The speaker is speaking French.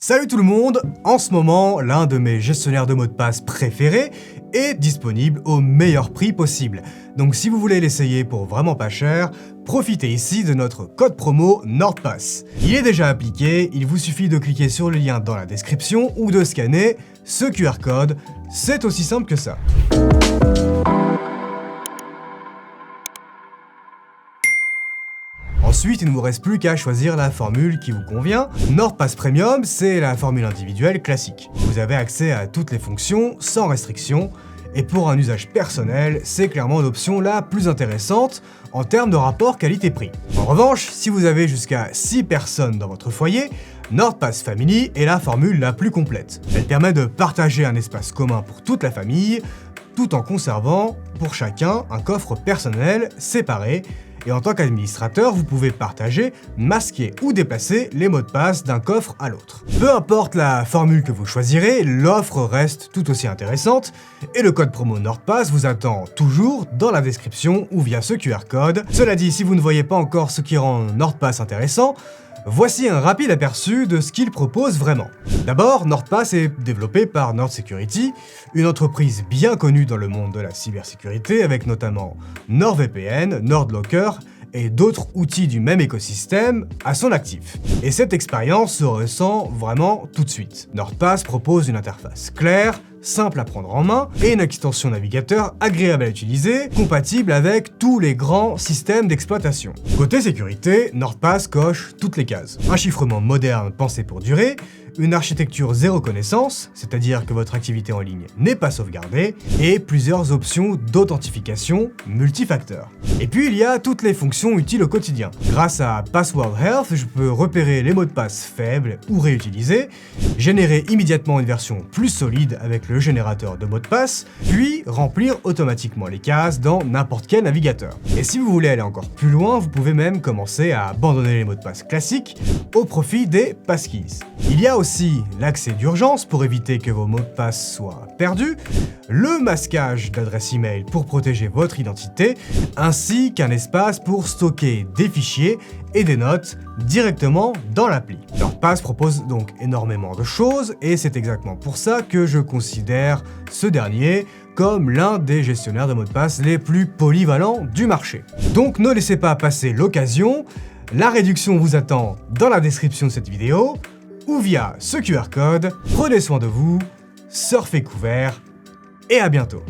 Salut tout le monde! En ce moment, l'un de mes gestionnaires de mots de passe préférés est disponible au meilleur prix possible. Donc si vous voulez l'essayer pour vraiment pas cher, profitez ici de notre code promo NordPass. Il est déjà appliqué, il vous suffit de cliquer sur le lien dans la description ou de scanner ce QR code, c'est aussi simple que ça. Ensuite, il ne vous reste plus qu'à choisir la formule qui vous convient. NordPass Premium, c'est la formule individuelle classique. Vous avez accès à toutes les fonctions sans restriction, et pour un usage personnel, c'est clairement l'option la plus intéressante en termes de rapport qualité-prix. En revanche, si vous avez jusqu'à 6 personnes dans votre foyer, NordPass Family est la formule la plus complète. Elle permet de partager un espace commun pour toute la famille, tout en conservant pour chacun un coffre personnel séparé. Et en tant qu'administrateur, vous pouvez partager, masquer ou déplacer les mots de passe d'un coffre à l'autre. Peu importe la formule que vous choisirez, l'offre reste tout aussi intéressante et le code promo NordPass vous attend toujours dans la description ou via ce QR code. Cela dit, si vous ne voyez pas encore ce qui rend NordPass intéressant, voici un rapide aperçu de ce qu'il propose vraiment. D'abord, NordPass est développé par Nord Security, une entreprise bien connue dans le monde de la cybersécurité avec notamment NordVPN, NordLocker et d'autres outils du même écosystème à son actif. Et cette expérience se ressent vraiment tout de suite. NordPass propose une interface claire, simple à prendre en main, et une extension navigateur agréable à utiliser, compatible avec tous les grands systèmes d'exploitation. Côté sécurité, NordPass coche toutes les cases. Un chiffrement moderne pensé pour durer, une architecture zéro connaissance, c'est-à-dire que votre activité en ligne n'est pas sauvegardée, et plusieurs options d'authentification multifacteurs. Et puis il y a toutes les fonctions utiles au quotidien. Grâce à Password Health, je peux repérer les mots de passe faibles ou réutilisés, générer immédiatement une version plus solide avec le générateur de mots de passe, puis remplir automatiquement les cases dans n'importe quel navigateur. Et si vous voulez aller encore plus loin, vous pouvez même commencer à abandonner les mots de passe classiques au profit des passkeys. Il y a aussi l'accès d'urgence pour éviter que vos mots de passe soient perdus, le masquage d'adresse email pour protéger votre identité, ainsi qu'un espace pour stocker des fichiers et des notes directement dans l'appli. NordPass propose donc énormément de choses et c'est exactement pour ça que je considère ce dernier comme l'un des gestionnaires de mots de passe les plus polyvalents du marché. Donc ne laissez pas passer l'occasion, la réduction vous attend dans la description de cette vidéo ou via ce QR code. Prenez soin de vous, surfez couvert et à bientôt.